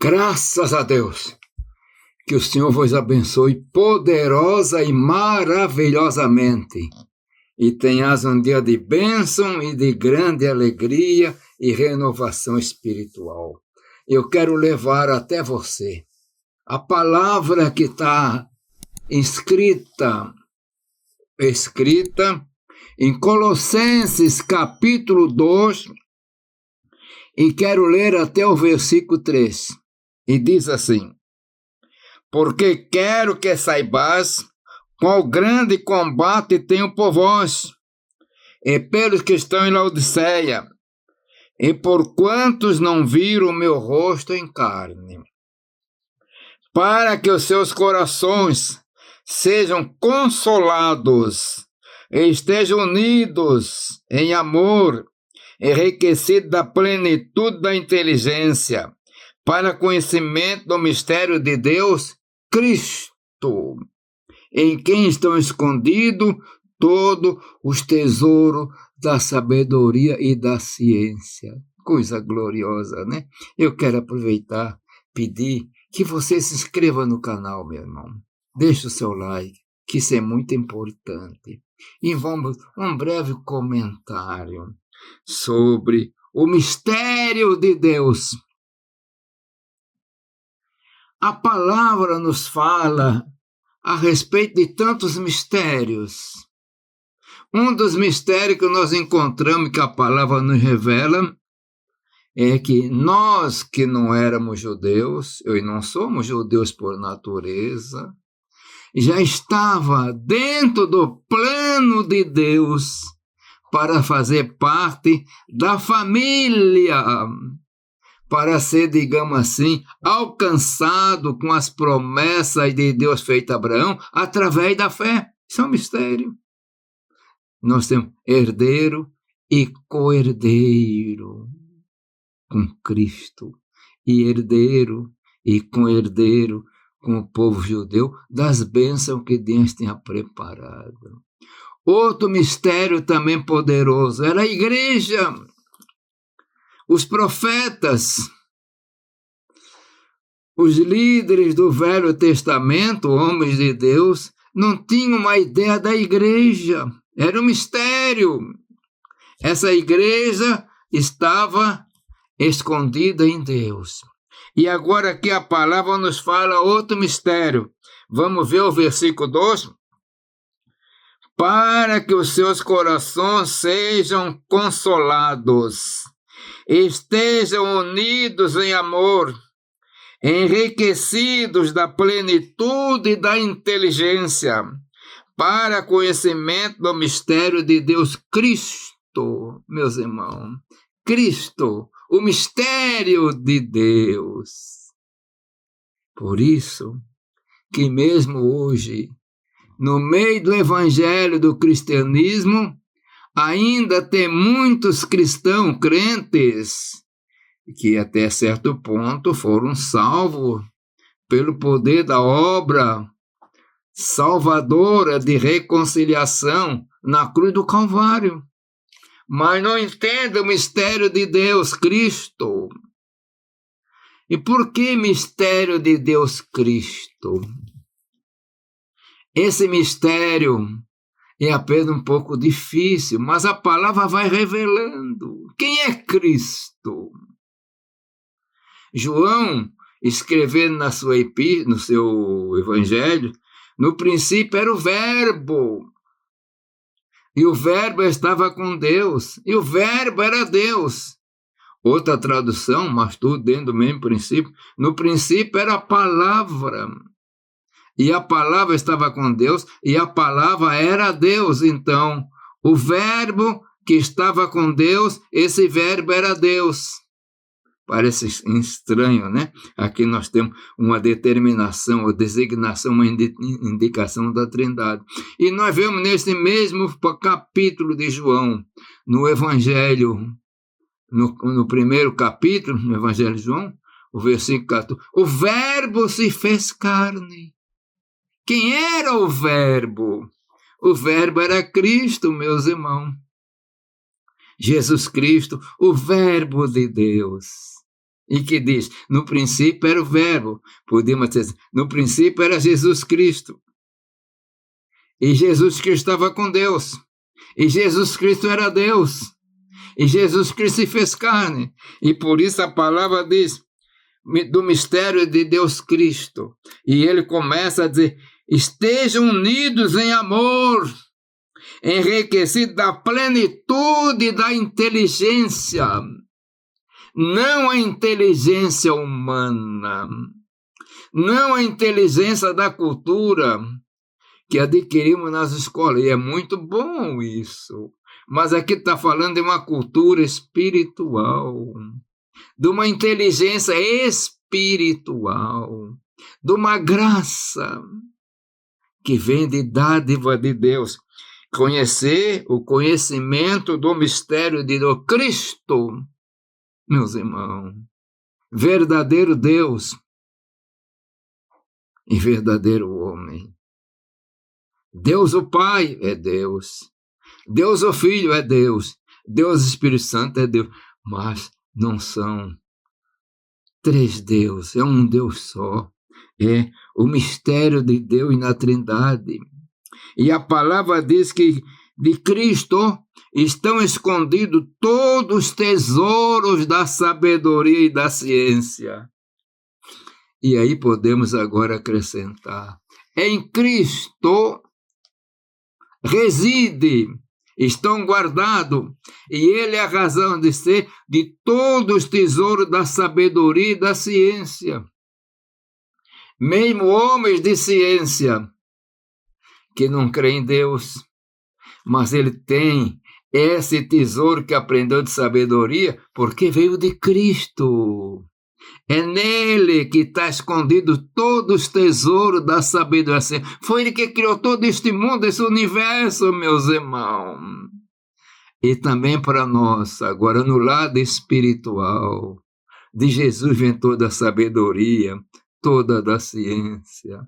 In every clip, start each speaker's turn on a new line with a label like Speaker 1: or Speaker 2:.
Speaker 1: Graças a Deus. Que o Senhor vos abençoe poderosa e maravilhosamente. E tenhas um dia de bênção e de grande alegria e renovação espiritual. Eu quero levar até você a palavra que está escrita em Colossenses capítulo 2, e quero ler até o versículo 3. E diz assim: porque quero que saibais qual grande combate tenho por vós, e pelos que estão em Laodiceia, e por quantos não viram o meu rosto em carne, para que os seus corações sejam consolados, e estejam unidos em amor, enriquecidos da plenitude da inteligência, para conhecimento do mistério de Deus, Cristo, em quem estão escondidos todos os tesouros da sabedoria e da ciência. Coisa gloriosa, né? Eu quero aproveitar, pedir que você se inscreva no canal, meu irmão. Deixe o seu like, que isso é muito importante. E vamos um breve comentário sobre o mistério de Deus. A palavra nos fala a respeito de tantos mistérios. Um dos mistérios que nós encontramos, que a palavra nos revela, é que nós que não éramos judeus, e não somos judeus por natureza, já estava dentro do plano de Deus para fazer parte da família, para ser, digamos assim, alcançado com as promessas de Deus feitas a Abraão através da fé. Isso é um mistério. Nós temos herdeiro e co-herdeiro com Cristo, e herdeiro e co-herdeiro com o povo judeu das bênçãos que Deus tinha preparado. Outro mistério também poderoso era a igreja. Os profetas, os líderes do Velho Testamento, homens de Deus, não tinham uma ideia da igreja. Era um mistério. Essa igreja estava escondida em Deus. E agora aqui a palavra nos fala outro mistério. Vamos ver o versículo 2? Para que os seus corações sejam consolados, estejam unidos em amor, enriquecidos da plenitude da inteligência, para conhecimento do mistério de Deus, Cristo, meus irmãos. Cristo, o mistério de Deus. Por isso que mesmo hoje, no meio do evangelho do cristianismo, ainda tem muitos cristãos crentes que até certo ponto foram salvos pelo poder da obra salvadora de reconciliação na cruz do Calvário, mas não entendem o mistério de Deus, Cristo. E por que mistério de Deus, Cristo? Esse mistério é apenas um pouco difícil, mas a palavra vai revelando. Quem é Cristo? João, escrevendo no seu evangelho, no princípio era o Verbo, e o Verbo estava com Deus, e o Verbo era Deus. Outra tradução, mas tudo dentro do mesmo princípio. No princípio era a palavra, e a palavra estava com Deus, e a palavra era Deus. Então, o Verbo que estava com Deus, esse Verbo era Deus. Parece estranho, né? Aqui nós temos uma determinação, ou designação, uma indicação da Trindade. E nós vemos nesse mesmo capítulo de João, no Evangelho, no primeiro capítulo, no Evangelho de João, o versículo 14, o Verbo se fez carne. Quem era o Verbo? O Verbo era Cristo, meus irmãos. Jesus Cristo, o Verbo de Deus. e que diz, no princípio era o verbo, podemos dizer, no princípio era Jesus Cristo, e Jesus Cristo estava com Deus, e Jesus Cristo era Deus, e Jesus Cristo se fez carne, e por isso a palavra diz, do mistério de Deus Cristo, e ele começa a dizer, estejam unidos em amor, enriquecidos da plenitude da inteligência, não a inteligência humana, não a inteligência da cultura que adquirimos nas escolas, e é muito bom isso, mas aqui está falando de uma cultura espiritual, de uma inteligência espiritual, de uma graça que vem de dádiva de Deus. Conhecer o conhecimento do mistério de Deus. Cristo, meus irmãos, verdadeiro Deus e verdadeiro homem. Deus o Pai é Deus. Deus o Filho é Deus. Deus o Espírito Santo é Deus. Mas não são três deuses, é um Deus só. É o mistério de Deus na Trindade. E a palavra diz que de Cristo estão escondidos todos os tesouros da sabedoria e da ciência. E aí podemos agora acrescentar, em Cristo reside, estão guardados, e ele é a razão de ser de todos os tesouros da sabedoria e da ciência. Mesmo homens de ciência, que não creem em Deus, mas ele tem esse tesouro que aprendeu de sabedoria, porque veio de Cristo. É nele que está escondido todos os tesouros da sabedoria. Foi ele que criou todo este mundo, esse universo, meus irmãos. E também para nós, agora no lado espiritual, de Jesus vem toda a sabedoria, toda da ciência.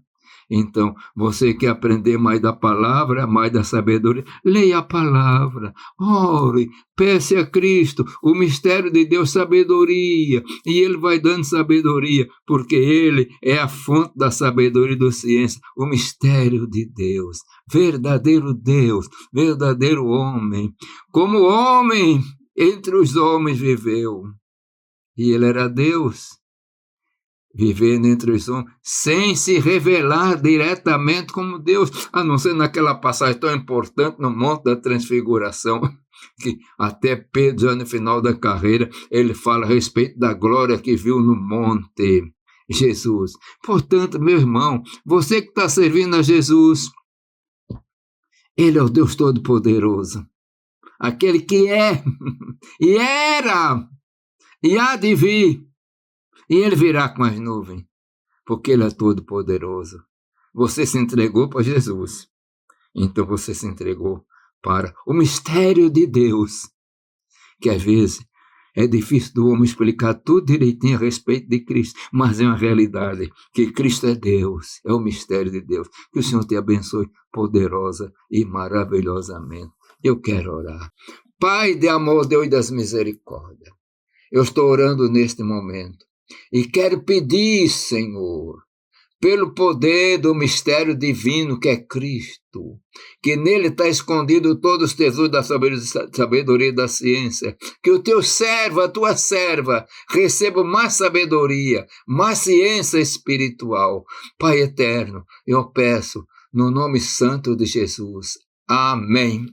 Speaker 1: Então, você quer aprender mais da palavra, mais da sabedoria? Leia a palavra, ore, peça a Cristo, o mistério de Deus, sabedoria, e ele vai dando sabedoria, porque ele é a fonte da sabedoria e da ciência, o mistério de Deus, verdadeiro homem, como homem entre os homens viveu, e ele era Deus, vivendo entre os homens, sem se revelar diretamente como Deus, a não ser naquela passagem tão importante no Monte da Transfiguração, que até Pedro, já no final da carreira, ele fala a respeito da glória que viu no monte, Jesus. Portanto, meu irmão, você que está servindo a Jesus, ele é o Deus Todo-Poderoso, aquele que é, e era, e há de vir, e ele virá com as nuvens, porque ele é todo poderoso. Você se entregou para Jesus, então você se entregou para o mistério de Deus, que às vezes é difícil do homem explicar tudo direitinho a respeito de Cristo, mas é uma realidade, que Cristo é Deus, é o mistério de Deus. Que o Senhor te abençoe poderosa e maravilhosamente. Eu quero orar. Pai de amor, Deus das misericórdias, eu estou orando neste momento, e quero pedir, Senhor, pelo poder do mistério divino que é Cristo, que nele está escondido todos os tesouros da sabedoria e da ciência, que o teu servo, a tua serva, receba mais sabedoria, mais ciência espiritual. Pai eterno, eu peço no nome santo de Jesus. Amém.